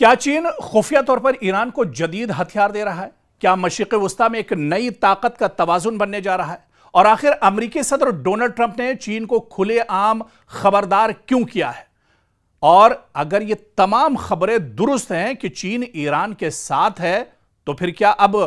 क्या चीन खुफिया तौर पर ईरान को जदीद हथियार दे रहा है? क्या मशरिक़ वस्ता में एक नई ताकत का तवाज़ुन बनने जा रहा है? और आखिर अमेरिकी सदर डोनाल्ड ट्रंप ने चीन को खुलेआम खबरदार क्यों किया है? और अगर ये तमाम खबरें दुरुस्त हैं कि चीन ईरान के साथ है, तो फिर क्या अब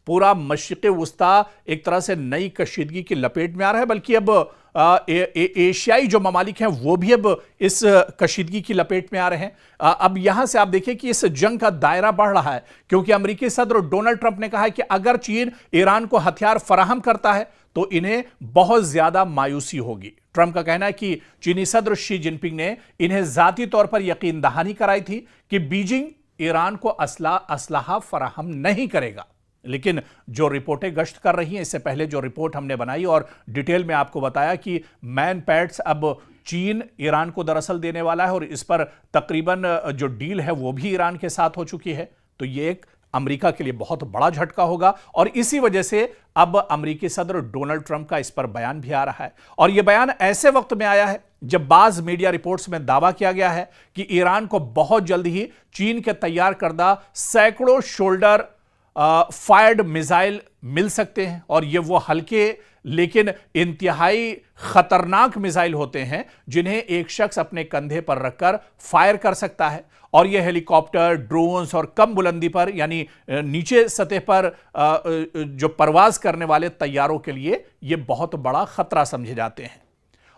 पूरा मशरिक़ वस्ता एक तरह से नई कशीदगी की लपेट में आ रहा है? बल्कि अब एशियाई जो ममालिक हैं वो भी अब इस कशीदगी की लपेट में आ रहे हैं। अब यहां से आप देखिए कि इस जंग का दायरा बढ़ रहा है, क्योंकि अमेरिकी सदर डोनाल्ड ट्रंप ने कहा है कि अगर चीन ईरान को हथियार फराहम करता है तो इन्हें बहुत ज्यादा मायूसी होगी। ट्रंप का कहना है कि चीनी सदर शी जिनपिंग ने इन्हें जाती तौर पर यकीन दहानी कराई थी कि बीजिंग ईरान को असलाहा फराहम नहीं करेगा। लेकिन जो रिपोर्टें गश्त कर रही हैं, इससे पहले जो रिपोर्ट हमने बनाई और डिटेल में आपको बताया कि मैन पैड्स अब चीन ईरान को दरअसल देने वाला है और इस पर तकरीबन जो डील है वो भी ईरान के साथ हो चुकी है। तो ये एक अमेरिका के लिए बहुत बड़ा झटका होगा और इसी वजह से अब अमेरिकी सदर डोनाल्ड ट्रंप का इस पर बयान भी आ रहा है। और यह बयान ऐसे वक्त में आया है जब बाज मीडिया रिपोर्ट्स में दावा किया गया है कि ईरान को बहुत जल्द ही चीन के तैयार करदा सैकड़ों शोल्डर फायर्ड मिसाइल मिल सकते हैं और ये वो हल्के लेकिन इंतहाई खतरनाक मिसाइल होते हैं जिन्हें एक शख्स अपने कंधे पर रखकर फायर कर सकता है। और ये हेलीकॉप्टर, ड्रोन्स और कम बुलंदी पर यानी नीचे सतह पर जो परवाज करने वाले तैयारों के लिए ये बहुत बड़ा खतरा समझे जाते हैं।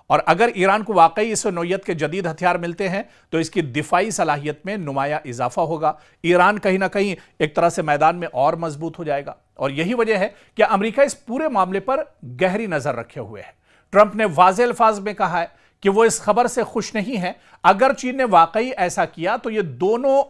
और अगर ईरान को वाकई इस नौयत के जदीद हथियार मिलते हैं तो इसकी दिफाई सलाहियत में नुमाया इजाफा होगा। ईरान कहीं ना कहीं एक तरह से मैदान में और मजबूत हो जाएगा और यही वजह है कि अमेरिका इस पूरे मामले पर गहरी नजर रखे हुए है। ट्रंप ने वाज़े अल्फाज में कहा है कि वो इस खबर से खुश नहीं है। अगर चीन ने वाकई ऐसा किया तो ये दोनों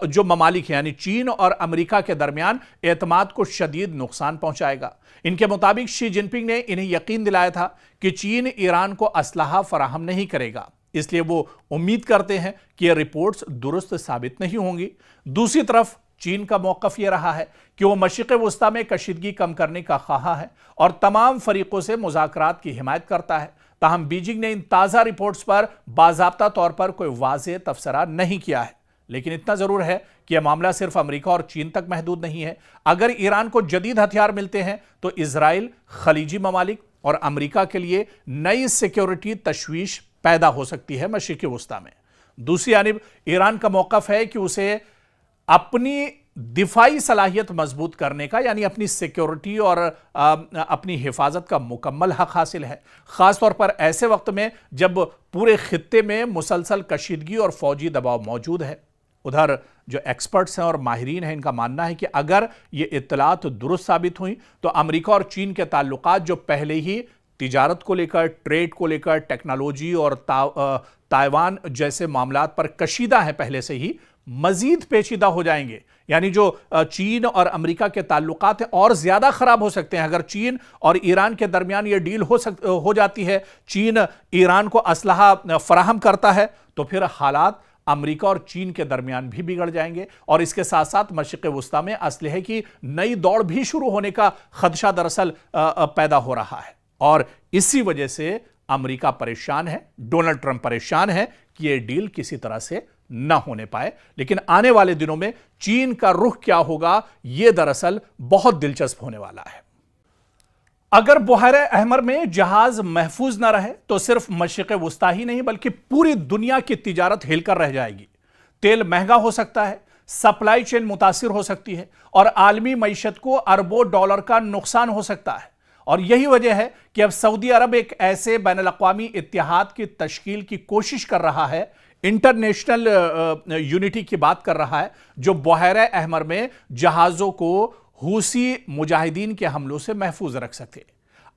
जो ममालिक हैं यानी चीन और अमेरिका के दरमियान एतमाद को शदीद नुकसान पहुंचाएगा। इनके मुताबिक शी जिनपिंग ने इन्हें यकीन दिलाया था कि चीन ईरान को असलाहा फराहम नहीं करेगा, इसलिए वो उम्मीद करते हैं कि ये रिपोर्ट्स दुरुस्त साबित नहीं होंगी। दूसरी तरफ चीन का मौकफ यह रहा है कि वो मशरिक़ वस्ता में कशीदगी कम करने का ख्वाह है और तमाम फरीकों से मुज़ाकरात की हिमायत करता है। ताहम बीजिंग ने इन ताज़ा रिपोर्ट्स पर बाज़ाब्ता तौर पर कोई वाज़ेह तबसरा नहीं किया है। लेकिन इतना जरूर है कि यह मामला सिर्फ अमेरिका और चीन तक महदूद नहीं है। अगर ईरान को जदीद हथियार मिलते हैं तो इजराइल, खलीजी ममालिक और अमेरिका के लिए नई सिक्योरिटी तशवीश पैदा हो सकती है मशरिक़ वस्ता में। दूसरी जानिब ईरान का मौकफ है कि उसे अपनी दिफाई सलाहियत मजबूत करने का यानी अपनी सिक्योरिटी और अपनी हिफाजत का मुकम्मल हक हासिल है, खासतौर पर ऐसे वक्त में जब पूरे खित्ते में मुसलसल कशीदगी और फौजी दबाव मौजूद है। उधर जो एक्सपर्ट्स हैं और माहिरीन हैं, इनका मानना है कि अगर ये इत्तलात दुरुस्त साबित हुई तो अमेरिका और चीन के ताल्लुकात जो पहले ही तिजारत को लेकर, ट्रेड को लेकर, टेक्नोलॉजी और ताइवान जैसे मामलात पर कशीदा है पहले से ही, मजीद पेचीदा हो जाएंगे। यानी जो चीन और अमेरिका के ताल्लुकात हैं और ज्यादा खराब हो सकते हैं। अगर चीन और ईरान के दरमियान ये डील हो जाती है, चीन ईरान को असलहा फराहम करता है, तो फिर हालात अमेरिका और चीन के दरमियान भी बिगड़ जाएंगे और इसके साथ साथ मशरिक़ वस्ता में असलहे की नई दौड़ भी शुरू होने का खदशा दरअसल पैदा हो रहा है। और इसी वजह से अमेरिका परेशान है, डोनाल्ड ट्रंप परेशान है कि यह डील किसी तरह से ना होने पाए। लेकिन आने वाले दिनों में चीन का रुख क्या होगा, यह दरअसल बहुत दिलचस्प होने वाला है। अगर बुहैरे अहमर में जहाज महफूज ना रहे तो सिर्फ मशरिक़ वस्ता ही नहीं बल्कि पूरी दुनिया की तिजारत हिलकर रह जाएगी। तेल महंगा हो सकता है, सप्लाई चेन मुतासिर हो सकती है और आलमी मईशत को अरबों डॉलर का नुकसान हो सकता है। और यही वजह है कि अब सऊदी अरब एक ऐसे बैनुल-अक़वामी इत्तेहाद की तश्कील की कोशिश कर रहा है, इंटरनेशनल यूनिटी की बात कर रहा है, जो बुहैरे अहमर में जहाज़ों को हूसी मुजाहिदीन के हमलों से महफूज रख सके।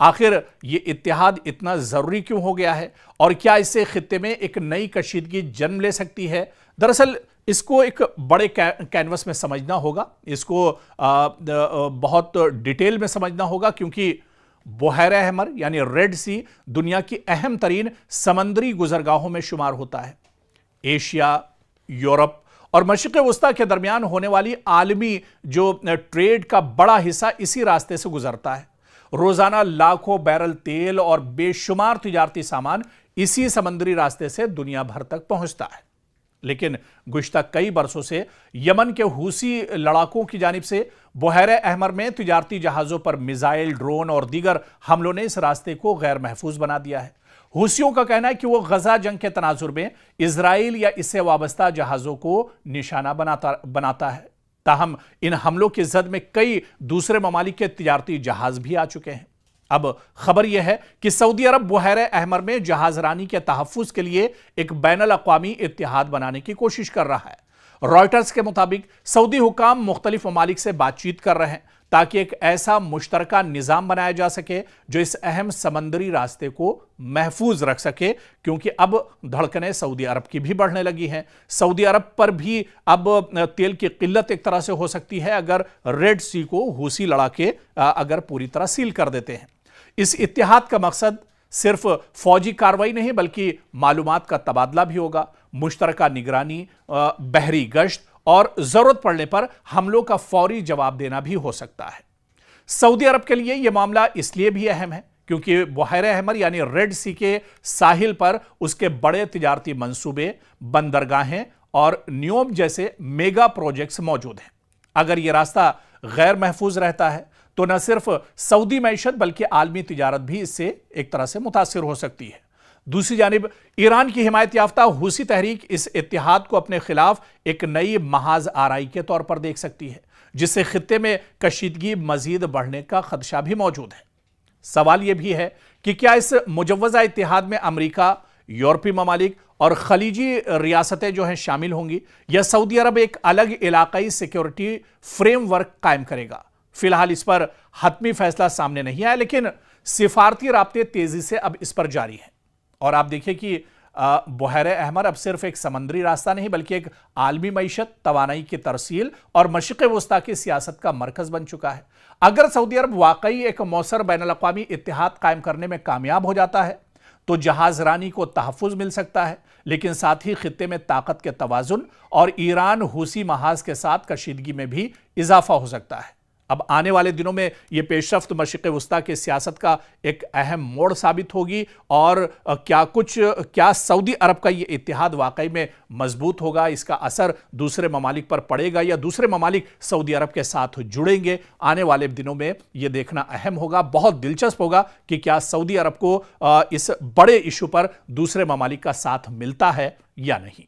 आखिर ये इत्तेहाद इतना जरूरी क्यों हो गया है और क्या इससे खित्ते में एक नई कशीदगी जन्म ले सकती है? दरअसल इसको एक बड़े कैनवस में समझना होगा, इसको बहुत डिटेल में समझना होगा, क्योंकि बुहैरे अहमर यानी रेड सी दुनिया की अहम तरीन समंदरी गुजरगाहों में शुमार होता है। एशिया, यूरोप और मशरिक़ वस्ता के दरमियान होने वाली आलमी जो ट्रेड का बड़ा हिस्सा इसी रास्ते से गुजरता है। रोजाना लाखों बैरल तेल और बेशुमार तिजारती सामान इसी समंदरी रास्ते से दुनिया भर तक पहुंचता है। लेकिन गुज़िश्ता कई बरसों से यमन के हूसी लड़ाकों की जानिब से बुहैरे अहमर में तिजारती जहाज़ों पर मिसाइल, ड्रोन और दीगर हमलों ने इस रास्ते को गैर महफूज बना दिया है। हूसियों का कहना है कि वो गजा जंग के तनाजुर में इजराइल या इससे वाबस्ता जहाज़ों को निशाना बनाता है। ताहम इन हमलों की जद में कई दूसरे ममालिक के तिजारती जहाज़ भी आ चुके हैं। अब खबर यह है कि सऊदी अरब बुहैरे अहमर में जहाजरानी के तहफ़्फ़ुज़ के लिए एक बैनुल अक़वामी इत्तिहाद बनाने की कोशिश कर रहा है। रॉयटर्स के मुताबिक सऊदी हुकाम मुख्तलिफ ममालिक से बातचीत कर रहे हैं ताकि एक ऐसा मुश्तरका निज़ाम बनाया जा सके जो इस अहम समंदरी रास्ते को महफूज रख सके, क्योंकि अब धड़कनें सऊदी अरब की भी बढ़ने लगी हैं। सऊदी अरब पर भी अब तेल की किल्लत एक तरह से हो सकती है अगर रेड सी को हूसी लड़ाके अगर पूरी तरह सील कर देते हैं। इस इत्तिहाद का मकसद सिर्फ फौजी कार्रवाई नहीं बल्कि मालूमात का तबादला भी होगा, मुश्तरका निगरानी, बहरी गश्त और जरूरत पड़ने पर हमलों का फौरी जवाब देना भी हो सकता है। सऊदी अरब के लिए यह मामला इसलिए भी अहम है क्योंकि बुहैरे अहमर यानी रेड सी के साहिल पर उसके बड़े तिजारती मंसूबे, बंदरगाहें और न्योम जैसे मेगा प्रोजेक्ट्स मौजूद हैं। अगर यह रास्ता गैर महफूज रहता है तो न सिर्फ सऊदी मैशत बल्कि आलमी तिजारत भी इससे एक तरह से मुतासिर हो सकती है। दूसरी जानिब ईरान की हिमायत याफ्ता हूसी तहरीक इस इत्तिहाद को अपने खिलाफ एक नई महाज आराई के तौर पर देख सकती है, जिससे खित्ते में कशीदगी मजीद बढ़ने का खदशा भी मौजूद है। सवाल यह भी है कि क्या इस मुजव्वजा इत्तिहाद में अमरीका, यूरोपीय ममालिक और खलीजी रियासतें जो हैं शामिल होंगी, या सऊदी अरब एक अलग इलाकाई सिक्योरिटी फ्रेमवर्क कायम करेगा। फिलहाल इस पर हतमी फैसला सामने नहीं आया, लेकिन सिफारती राब्ते तेजी से अब इस पर जारी हैं। और आप देखिए कि बुहैरे अहमर अब सिर्फ एक समंदरी रास्ता नहीं बल्कि एक आलमी मईशत, तवानाई की तरसील और मशरिक़ वस्ता की सियासत का मरकज बन चुका है। अगर सऊदी अरब वाकई एक मौसर बैनुल अक़वामी इत्तिहाद कायम करने में कामयाब हो जाता है तो जहाजरानी को तहफ़्फ़ुज़ मिल सकता है, लेकिन साथ ही खित्ते में ताकत के तवाज़ुन और ईरान हूसी महाज के साथ कशीदगी में भी इजाफा हो सकता है। अब आने वाले दिनों में यह पेशरफ्त मशरिक़ वस्ता की सियासत का एक अहम मोड़ साबित होगी और क्या सऊदी अरब का यह इत्तिहाद वाकई में मजबूत होगा, इसका असर दूसरे ममालिक पर पड़ेगा या दूसरे ममालिक सऊदी अरब के साथ जुड़ेंगे। आने वाले दिनों में यह देखना अहम होगा। बहुत दिलचस्प होगा कि क्या सऊदी अरब को इस बड़े इशू पर दूसरे ममालिक का साथ मिलता है या नहीं।